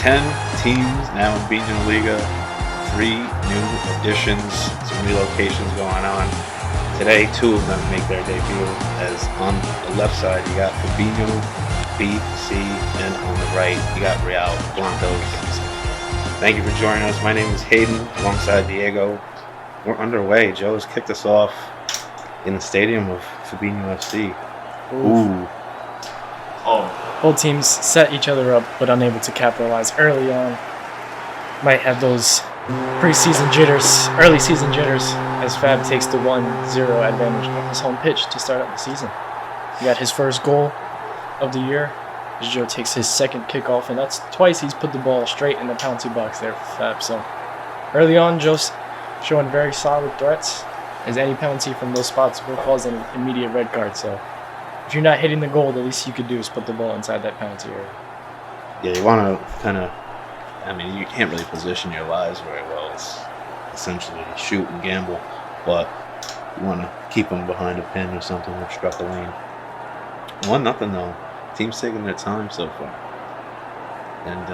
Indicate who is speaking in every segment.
Speaker 1: 10 teams now in Binho Liga. 3 new additions, some relocations going on. Today, 2 of them make their debut. As on the left side, you got Fabinho, B, C, and on the right, you got Real Blancos. Thank you for joining us. My name is Hayden, alongside Diego. We're underway. Joe has kicked us off in the stadium of Fabinho FC. Ooh.
Speaker 2: Oh. Both teams set each other up, but unable to capitalize early on. Might have those preseason jitters, early season jitters, as Fab takes the 1-0 advantage on his home pitch to start out the season. He got his first goal of the year as Joe takes his second kickoff, and that's twice he's put the ball straight in the penalty box there for Fab. So early on, Joe's showing very solid threats, as any penalty from those spots will cause an immediate red card. So if you're not hitting the goal, the least you could do is put the ball inside that penalty area.
Speaker 1: Yeah, you want to kind of, you can't really position your lives very well. It's essentially shoot and gamble, but you want to keep them behind a pin or something, obstruct the lane. 1-0 though. Team's taking their time so far. And,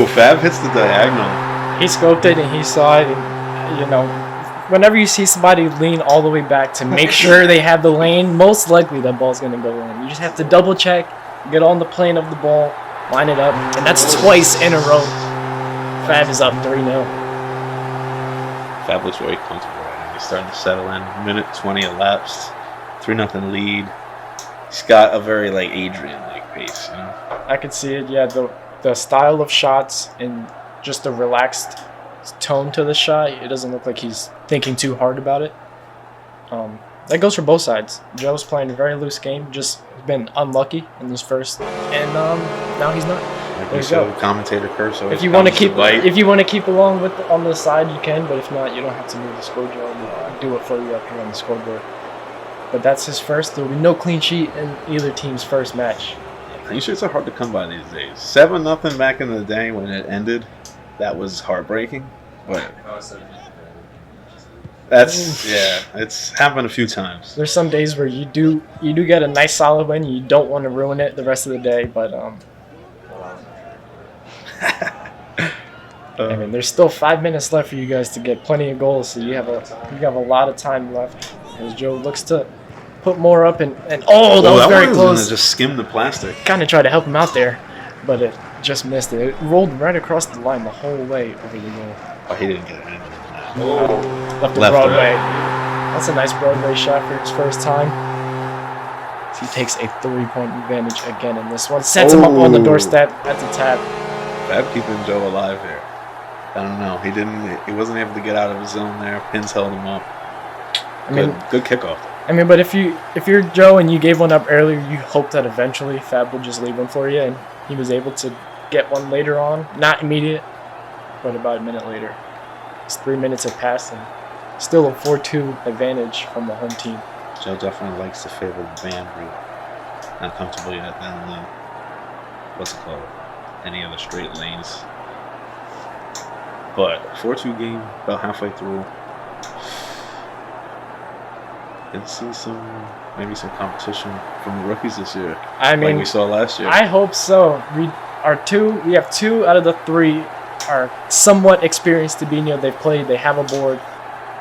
Speaker 1: Fab hits the diagonal.
Speaker 2: He scoped it and he saw it, and, whenever you see somebody lean all the way back to make sure they have the lane, most likely that ball's going to go in. You just have to double check, get on the plane of the ball, line it up, and that's twice in a row. Fab is up 3-0.
Speaker 1: Fab looks very comfortable right now. He's starting to settle in. Minute 20 elapsed. 3-0 lead. He's got a very Adrian-like pace,
Speaker 2: I could see it, yeah. The style of shots and just the relaxed tone to the shot. It doesn't look like he's thinking too hard about it. That goes for both sides. Joe's playing a very loose game, just been unlucky in this first, and now he's not. There you go.
Speaker 1: Commentator curse.
Speaker 2: If you want to keep along with on the side, you can, but if not, you don't have to move the score, Joe. We'll do it for you up here on the scoreboard. But that's his first. There will be no clean sheet in either team's first match.
Speaker 1: Clean sheets are hard to come by these days. 7-0 back in the day when it ended. That was heartbreaking. But it's happened a few times.
Speaker 2: There's some days where you do get a nice solid win. You don't want to ruin it the rest of the day, but there's still 5 minutes left for you guys to get plenty of goals, so you have a lot of time left. As Joe looks to put more up, and that was very close.
Speaker 1: Just skimmed the plastic.
Speaker 2: Kind of tried to help him out there, but it just missed it. It rolled right across the line the whole way over the goal.
Speaker 1: Oh, he didn't get it.
Speaker 2: Left Broadway. That's a nice Broadway shot for his first time. He takes a 3-point advantage again in this one. Sets him up on the doorstep. That's a tap.
Speaker 1: Fab keeping Joe alive here. I don't know. He wasn't able to get out of his zone there. Pins held him up. Good kickoff.
Speaker 2: But if you're Joe and you gave one up earlier, you hope that eventually Fab would just leave one for you, and he was able to get one later on. Not immediate, but about a minute later. 3 minutes have passed, and still a 4-2 advantage from the home team.
Speaker 1: Joe definitely likes to favor the band route. Not comfortable yet down the, any of the straight lanes. But 4-2 game, about halfway through. Can see maybe some competition from the rookies this year. Like we saw last year.
Speaker 2: I hope so. We have 2 out of the 3 are somewhat experienced to Binho. They've played, they have a board.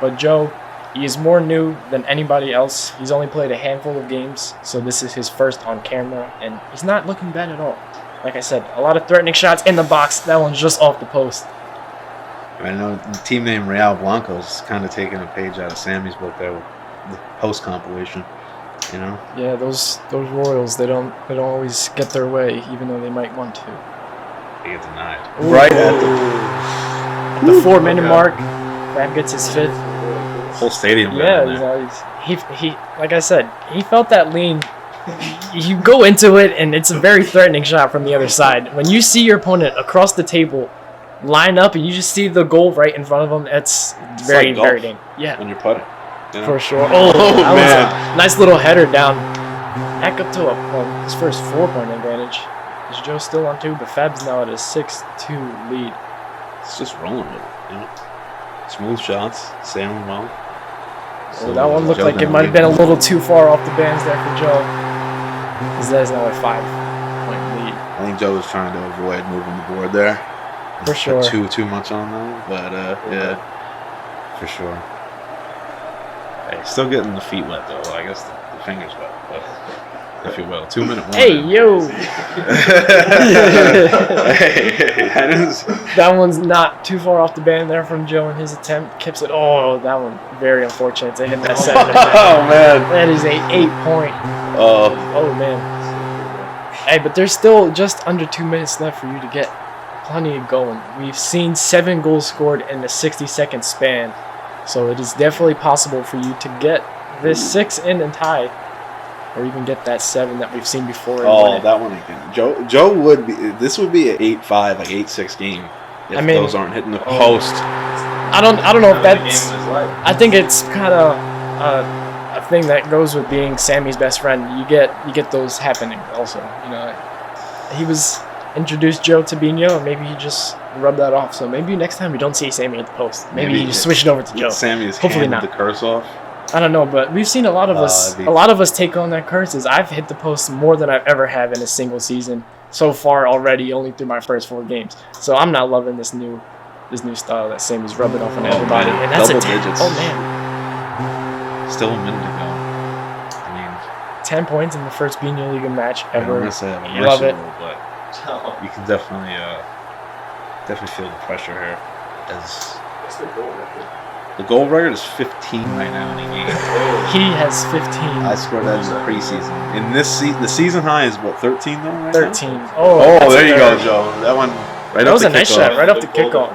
Speaker 2: But Joe, he is more new than anybody else. He's only played a handful of games, so this is his first on camera, and he's not looking bad at all. Like I said, a lot of threatening shots in the box. That one's just off the post.
Speaker 1: I know the team name Real Blancos is kind of taking a page out of Sammy's book there with the post compilation.
Speaker 2: Yeah, those Royals, they don't always get their way, even though they might want to.
Speaker 1: They get denied.
Speaker 2: Ooh. Right at the 4-minute mark. Fab gets his 5th.
Speaker 1: Whole stadium.
Speaker 2: Yeah, he like I said, he felt that lean. You go into it, and it's a very threatening shot from the other side. When you see your opponent across the table line up, and you just see the goal right in front of them, it's very dangerous. Yeah,
Speaker 1: when you're putting.
Speaker 2: For sure. That was a nice little header down. Back up to his first 4-point advantage. Is Joe still on 2, but Fab's now at a 6-2 lead.
Speaker 1: It's just rolling with it, Smooth shots, sailing well.
Speaker 2: So that one looked like it might have been a little too far off the bands there for Joe. Because that is now a 5-point lead.
Speaker 1: I think Joe was trying to avoid moving the board there.
Speaker 2: For sure.
Speaker 1: Put too much on them, but yeah, for sure. Hey, still getting the feet wet though. I guess the fingers wet, but if you will, 2 minute warning.
Speaker 2: Hey yo! That one's not too far off the band there from Joe in his attempt. Kips it. Oh, that one very unfortunate to hit that 7.
Speaker 1: Oh man,
Speaker 2: that is a 8-point.
Speaker 1: Oh
Speaker 2: man. Hey, but there's still just under 2 minutes left for you to get plenty of going. We've seen 7 goals scored in a 60-second span, so it is definitely possible for you to get this 6 in and tie, or even get that 7 that we've seen before.
Speaker 1: Oh, that one again. Joe would be. This would be an 8-5, like 8-6 game if those aren't hitting the post.
Speaker 2: I don't know if that's. I think it's kind of a thing that goes with being Sammy's best friend. You get those happening also. You know, he was introduced Joe to Binho, and maybe he just rubbed that off. So maybe next time we don't see Sammy at the post. Maybe he just switched it over to Joe.
Speaker 1: Sammy is
Speaker 2: hopefully not
Speaker 1: the curse off.
Speaker 2: I don't know, but we've seen a lot of us take on that curses. I've hit the post more than I've ever have in a single season so far already, only through my first 4 games. So I'm not loving this new style that Sammy's rubbing off on everybody.
Speaker 1: Man.
Speaker 2: And that's
Speaker 1: Double
Speaker 2: a 10.
Speaker 1: digits.
Speaker 2: Oh man.
Speaker 1: Still a minute to go. I mean,
Speaker 2: 10 points in the first Binho Liga match ever.
Speaker 1: I don't want to say I'm
Speaker 2: love it,
Speaker 1: but you can definitely feel the pressure here.
Speaker 3: What's the goal record?
Speaker 1: The goal record is 15 right now in a game.
Speaker 2: He has 15.
Speaker 1: I scored that in the preseason. In this the season high is what, 13 though? Right
Speaker 2: 13.
Speaker 1: Now?
Speaker 2: Oh,
Speaker 1: there you go, Joe. That one right
Speaker 2: that
Speaker 1: up
Speaker 2: was
Speaker 1: the
Speaker 2: a nice
Speaker 1: kickoff.
Speaker 2: shot, right off the kickoff.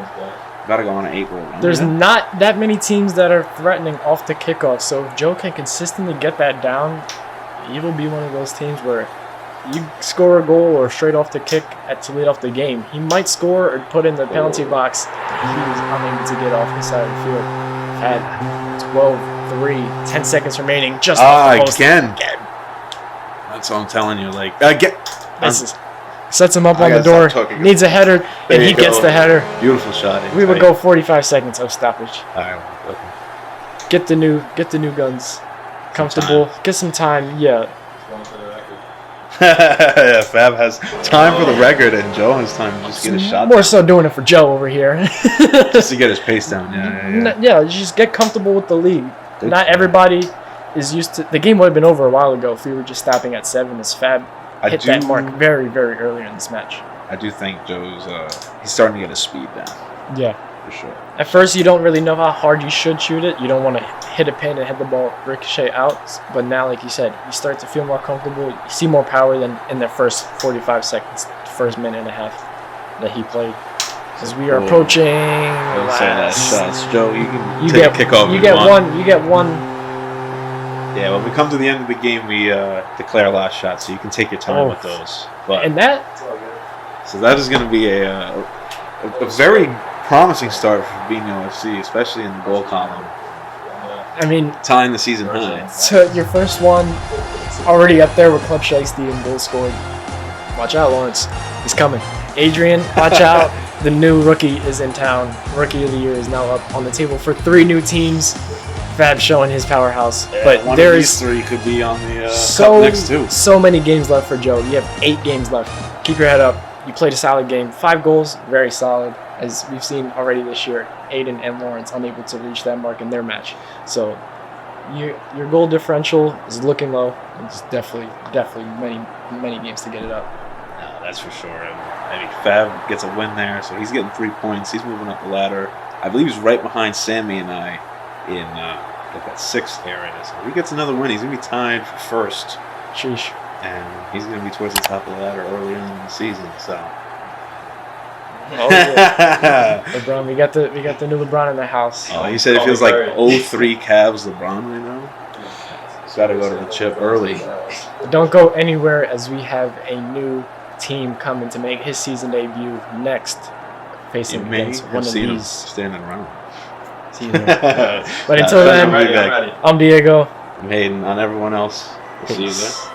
Speaker 1: Got to go on an 8-goal run.
Speaker 2: There's not that many teams that are threatening off the kickoff, so if Joe can consistently get that down, he will be one of those teams where you score a goal or straight off the kick to lead off the game. He might score or put in the penalty box. He's unable to get off the side of the field. At 12-3, 10 seconds remaining, just off the post again.
Speaker 1: That's what I'm telling you. Like,
Speaker 2: sets him up on the door. Needs a header, and he gets the header.
Speaker 1: Beautiful shot.
Speaker 2: We would go 45 seconds of stoppage.
Speaker 1: All right. Okay.
Speaker 2: Get the new guns. Comfortable. Get some time. Yeah.
Speaker 1: Yeah, Fab has time for the record, and Joe has time to just get his shot.
Speaker 2: More so doing it for Joe over here.
Speaker 1: Just to get his pace down.
Speaker 2: Yeah, just get comfortable with the lead. Not everybody is used to. The game would have been over a while ago if we were just stopping at 7. As Fab hit that mark very, very early in this match.
Speaker 1: I do think Joe's he's starting to get his speed down.
Speaker 2: Yeah.
Speaker 1: For sure.
Speaker 2: At first, you don't really know how hard you should shoot it. You don't want to hit a pin and have the ball ricochet out. But now, like you said, you start to feel more comfortable. You see more power than in the first 45 seconds, first minute and a half that he played. As we are approaching last.
Speaker 1: Joe, you can take a kickoff.
Speaker 2: You get one. You get one.
Speaker 1: Yeah, when we come to the end of the game, we declare last shot, so you can take your time with those. But
Speaker 2: and that.
Speaker 1: So that is going to be a very promising start for Binho FC, especially in the goal column.
Speaker 2: I mean,
Speaker 1: tying the season high.
Speaker 2: So your first one already up there with Club Shiesty and goals scored. Watch out, Lawrence. He's coming. Adrian, watch out. The new rookie is in town. Rookie of the year is now up on the table for 3 new teams. Fab showing his powerhouse.
Speaker 1: Yeah,
Speaker 2: but
Speaker 1: one
Speaker 2: there
Speaker 1: of
Speaker 2: is
Speaker 1: these 3 could be on the cup next too.
Speaker 2: So many games left for Joe. You have 8 games left. Keep your head up. You played a solid game. 5 goals, very solid. As we've seen already this year, Aiden and Lawrence unable to reach that mark in their match. So your goal differential is looking low. It's definitely many games to get it up.
Speaker 1: No, that's for sure. I mean, Fab gets a win there, so he's getting 3 points. He's moving up the ladder. I believe he's right behind Sammy and I in that 6th area. So if he gets another win, he's going to be tied for first.
Speaker 2: Sheesh.
Speaker 1: And he's going to be towards the top of the ladder earlier in the season. So.
Speaker 2: Oh, yeah. LeBron, we got the new LeBron in the house.
Speaker 1: Oh, he said it feels like 03 Cavs LeBron right now. He's got to go to the chip early.
Speaker 2: Don't go anywhere, as we have a new team coming to make his season debut next, facing against one of these.
Speaker 1: Standing around.
Speaker 2: But until then, I'm Diego.
Speaker 1: I'm Hayden. On everyone else, we'll see you there.